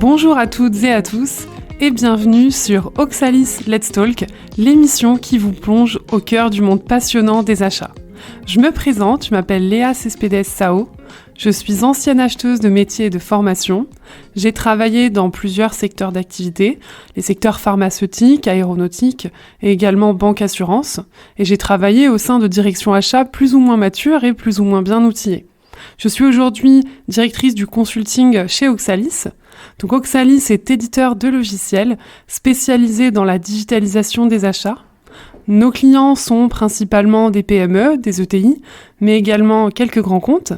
Bonjour à toutes et à tous et bienvenue sur Oxalis Let's Talk, l'émission qui vous plonge au cœur du monde passionnant des achats. Je me présente, je m'appelle Léa Cespedes Sao, je suis ancienne acheteuse de métiers et de formation. J'ai travaillé dans plusieurs secteurs d'activité, les secteurs pharmaceutiques, aéronautiques et également banque-assurance. Et j'ai travaillé au sein de directions achats plus ou moins matures et plus ou moins bien outillées. Je suis aujourd'hui directrice du consulting chez Oxalis. Donc Oxalis est éditeur de logiciels spécialisé dans la digitalisation des achats. Nos clients sont principalement des PME, des ETI, mais également quelques grands comptes.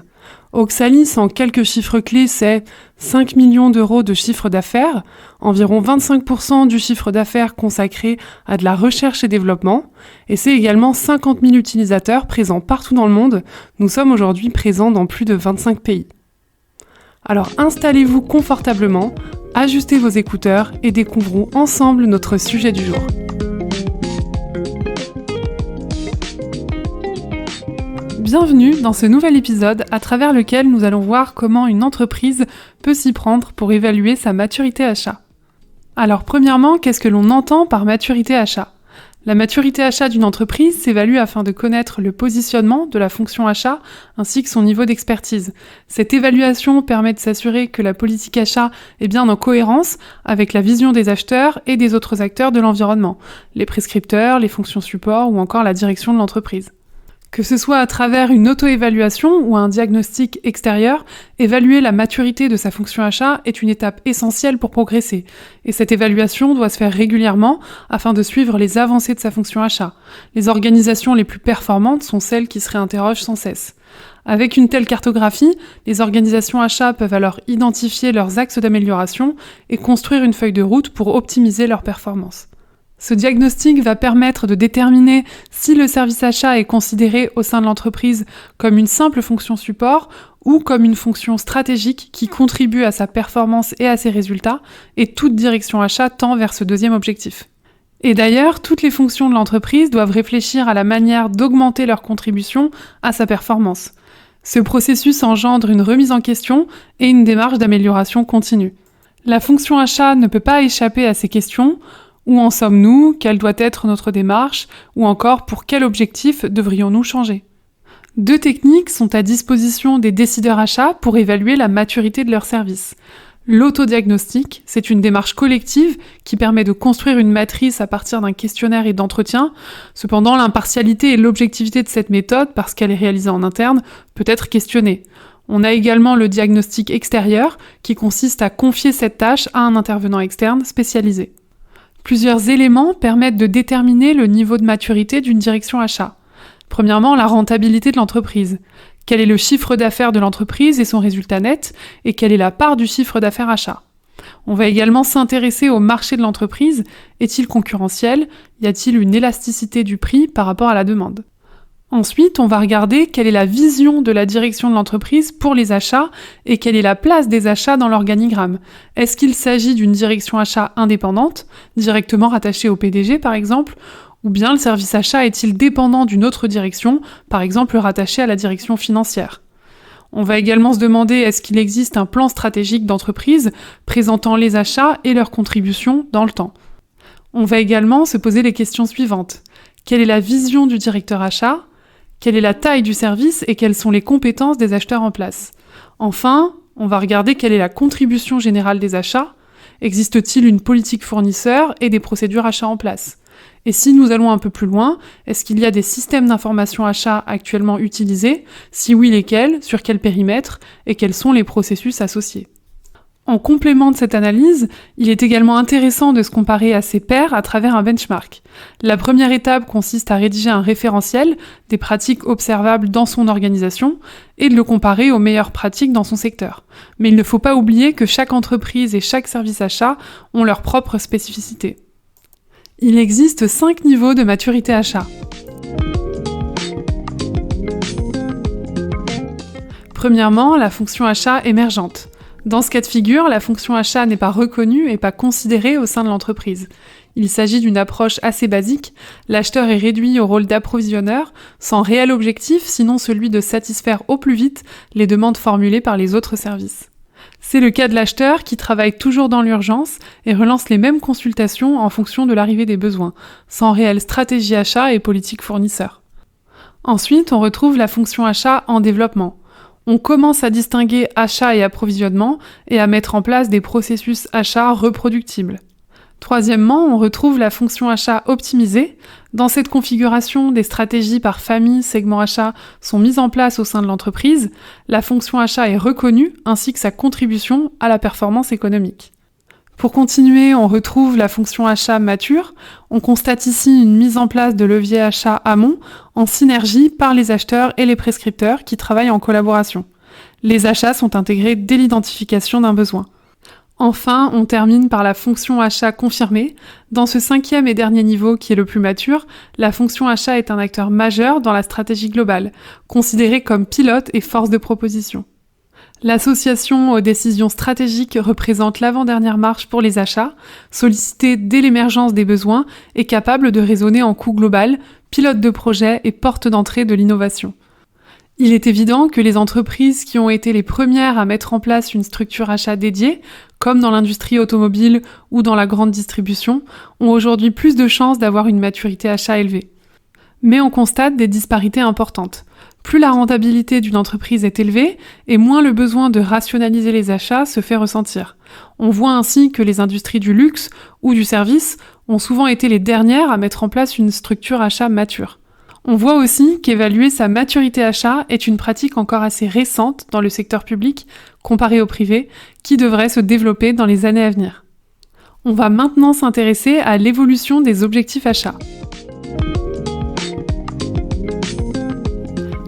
Oxalis, en quelques chiffres clés, c'est 5 millions d'euros de chiffre d'affaires, environ 25% du chiffre d'affaires consacré à de la recherche et développement, et c'est également 50 000 utilisateurs présents partout dans le monde. Nous sommes aujourd'hui présents dans plus de 25 pays. Alors installez-vous confortablement, ajustez vos écouteurs et découvrons ensemble notre sujet du jour. Bienvenue dans ce nouvel épisode à travers lequel nous allons voir comment une entreprise peut s'y prendre pour évaluer sa maturité achat. Alors premièrement, qu'est-ce que l'on entend par maturité achat ? La maturité achat d'une entreprise s'évalue afin de connaître le positionnement de la fonction achat ainsi que son niveau d'expertise. Cette évaluation permet de s'assurer que la politique achat est bien en cohérence avec la vision des acheteurs et des autres acteurs de l'environnement, les prescripteurs, les fonctions support ou encore la direction de l'entreprise. Que ce soit à travers une auto-évaluation ou un diagnostic extérieur, évaluer la maturité de sa fonction achat est une étape essentielle pour progresser. Et cette évaluation doit se faire régulièrement afin de suivre les avancées de sa fonction achat. Les organisations les plus performantes sont celles qui se réinterrogent sans cesse. Avec une telle cartographie, les organisations achats peuvent alors identifier leurs axes d'amélioration et construire une feuille de route pour optimiser leur performance. Ce diagnostic va permettre de déterminer si le service achat est considéré au sein de l'entreprise comme une simple fonction support ou comme une fonction stratégique qui contribue à sa performance et à ses résultats, et toute direction achat tend vers ce deuxième objectif. Et d'ailleurs, toutes les fonctions de l'entreprise doivent réfléchir à la manière d'augmenter leur contribution à sa performance. Ce processus engendre une remise en question et une démarche d'amélioration continue. La fonction achat ne peut pas échapper à ces questions. Où en sommes-nous ? Quelle doit être notre démarche ? Ou encore, pour quel objectif devrions-nous changer ? Deux techniques sont à disposition des décideurs achats pour évaluer la maturité de leur service. L'autodiagnostic, c'est une démarche collective qui permet de construire une matrice à partir d'un questionnaire et d'entretien. Cependant, l'impartialité et l'objectivité de cette méthode, parce qu'elle est réalisée en interne, peut être questionnée. On a également le diagnostic extérieur, qui consiste à confier cette tâche à un intervenant externe spécialisé. Plusieurs éléments permettent de déterminer le niveau de maturité d'une direction achat. Premièrement, la rentabilité de l'entreprise. Quel est le chiffre d'affaires de l'entreprise et son résultat net, et quelle est la part du chiffre d'affaires achat. On va également s'intéresser au marché de l'entreprise. Est-il concurrentiel ? Y a-t-il une élasticité du prix par rapport à la demande ? Ensuite, on va regarder quelle est la vision de la direction de l'entreprise pour les achats et quelle est la place des achats dans l'organigramme. Est-ce qu'il s'agit d'une direction achat indépendante, directement rattachée au PDG par exemple, ou bien le service achat est-il dépendant d'une autre direction, par exemple rattaché à la direction financière ? On va également se demander est-ce qu'il existe un plan stratégique d'entreprise présentant les achats et leurs contributions dans le temps. On va également se poser les questions suivantes. Quelle est la vision du directeur achat ? Quelle est la taille du service et quelles sont les compétences des acheteurs en place ? Enfin, on va regarder quelle est la contribution générale des achats. Existe-t-il une politique fournisseur et des procédures achats en place ? Et si nous allons un peu plus loin, est-ce qu'il y a des systèmes d'information achat actuellement utilisés ? Si oui, lesquels ? Sur quel périmètre ? Et quels sont les processus associés ? En complément de cette analyse, il est également intéressant de se comparer à ses pairs à travers un benchmark. La première étape consiste à rédiger un référentiel des pratiques observables dans son organisation et de le comparer aux meilleures pratiques dans son secteur. Mais il ne faut pas oublier que chaque entreprise et chaque service achat ont leurs propres spécificités. Il existe 5 niveaux de maturité achat. Premièrement, la fonction achat émergente. Dans ce cas de figure, la fonction achat n'est pas reconnue et pas considérée au sein de l'entreprise. Il s'agit d'une approche assez basique, l'acheteur est réduit au rôle d'approvisionneur, sans réel objectif, sinon celui de satisfaire au plus vite les demandes formulées par les autres services. C'est le cas de l'acheteur qui travaille toujours dans l'urgence et relance les mêmes consultations en fonction de l'arrivée des besoins, sans réelle stratégie achat et politique fournisseur. Ensuite, on retrouve la fonction achat en développement. On commence à distinguer achat et approvisionnement et à mettre en place des processus achats reproductibles. Troisièmement, on retrouve la fonction achat optimisée. Dans cette configuration, des stratégies par famille, segment achat sont mises en place au sein de l'entreprise. La fonction achat est reconnue ainsi que sa contribution à la performance économique. Pour continuer, on retrouve la fonction achat mature. On constate ici une mise en place de leviers achat amont en synergie par les acheteurs et les prescripteurs qui travaillent en collaboration. Les achats sont intégrés dès l'identification d'un besoin. Enfin, on termine par la fonction achat confirmée. Dans ce 5e et dernier niveau qui est le plus mature, la fonction achat est un acteur majeur dans la stratégie globale, considérée comme pilote et force de proposition. L'association aux décisions stratégiques représente l'avant-dernière marche pour les achats, sollicitée dès l'émergence des besoins et capable de raisonner en coût global, pilote de projet et porte d'entrée de l'innovation. Il est évident que les entreprises qui ont été les premières à mettre en place une structure achat dédiée, comme dans l'industrie automobile ou dans la grande distribution, ont aujourd'hui plus de chances d'avoir une maturité achat élevée. Mais on constate des disparités importantes. Plus la rentabilité d'une entreprise est élevée, et moins le besoin de rationaliser les achats se fait ressentir. On voit ainsi que les industries du luxe ou du service ont souvent été les dernières à mettre en place une structure achat mature. On voit aussi qu'évaluer sa maturité achat est une pratique encore assez récente dans le secteur public, comparé au privé, qui devrait se développer dans les années à venir. On va maintenant s'intéresser à l'évolution des objectifs achats.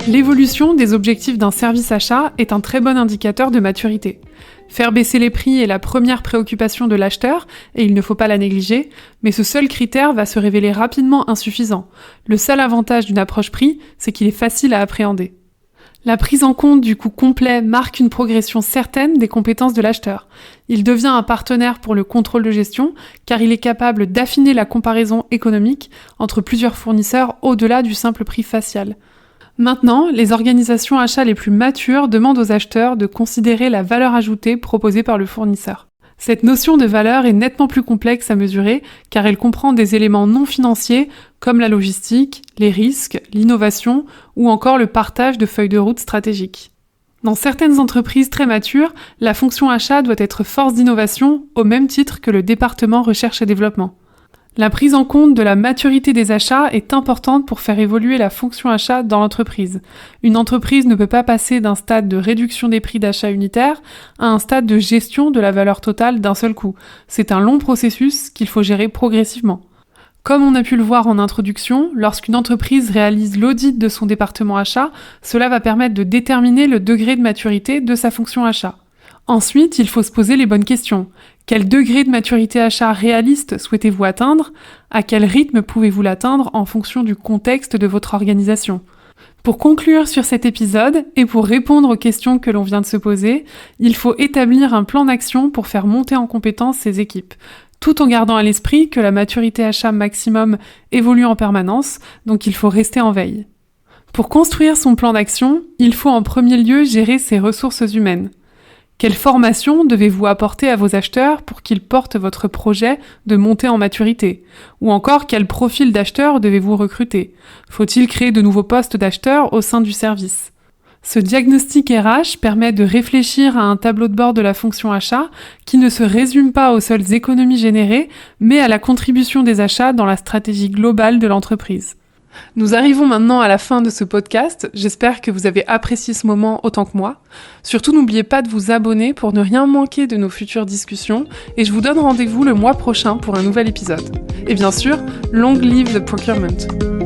L'évolution des objectifs d'un service achat est un très bon indicateur de maturité. Faire baisser les prix est la première préoccupation de l'acheteur, et il ne faut pas la négliger, mais ce seul critère va se révéler rapidement insuffisant. Le seul avantage d'une approche prix, c'est qu'il est facile à appréhender. La prise en compte du coût complet marque une progression certaine des compétences de l'acheteur. Il devient un partenaire pour le contrôle de gestion, car il est capable d'affiner la comparaison économique entre plusieurs fournisseurs au-delà du simple prix facial. Maintenant, les organisations achats les plus matures demandent aux acheteurs de considérer la valeur ajoutée proposée par le fournisseur. Cette notion de valeur est nettement plus complexe à mesurer car elle comprend des éléments non financiers comme la logistique, les risques, l'innovation ou encore le partage de feuilles de route stratégiques. Dans certaines entreprises très matures, la fonction achat doit être force d'innovation au même titre que le département recherche et développement. La prise en compte de la maturité des achats est importante pour faire évoluer la fonction achat dans l'entreprise. Une entreprise ne peut pas passer d'un stade de réduction des prix d'achat unitaire à un stade de gestion de la valeur totale d'un seul coup. C'est un long processus qu'il faut gérer progressivement. Comme on a pu le voir en introduction, lorsqu'une entreprise réalise l'audit de son département achat, cela va permettre de déterminer le degré de maturité de sa fonction achat. Ensuite, il faut se poser les bonnes questions. Quel degré de maturité achat réaliste souhaitez-vous atteindre ? À quel rythme pouvez-vous l'atteindre en fonction du contexte de votre organisation ? Pour conclure sur cet épisode et pour répondre aux questions que l'on vient de se poser, il faut établir un plan d'action pour faire monter en compétence ces équipes, tout en gardant à l'esprit que la maturité achat maximum évolue en permanence, donc il faut rester en veille. Pour construire son plan d'action, il faut en premier lieu gérer ses ressources humaines. Quelle formation devez-vous apporter à vos acheteurs pour qu'ils portent votre projet de montée en maturité ? Ou encore, quel profil d'acheteurs devez-vous recruter ? Faut-il créer de nouveaux postes d'acheteurs au sein du service ? Ce diagnostic RH permet de réfléchir à un tableau de bord de la fonction achat qui ne se résume pas aux seules économies générées, mais à la contribution des achats dans la stratégie globale de l'entreprise. Nous arrivons maintenant à la fin de ce podcast, j'espère que vous avez apprécié ce moment autant que moi. Surtout n'oubliez pas de vous abonner pour ne rien manquer de nos futures discussions et je vous donne rendez-vous le mois prochain pour un nouvel épisode. Et bien sûr, long live the procurement!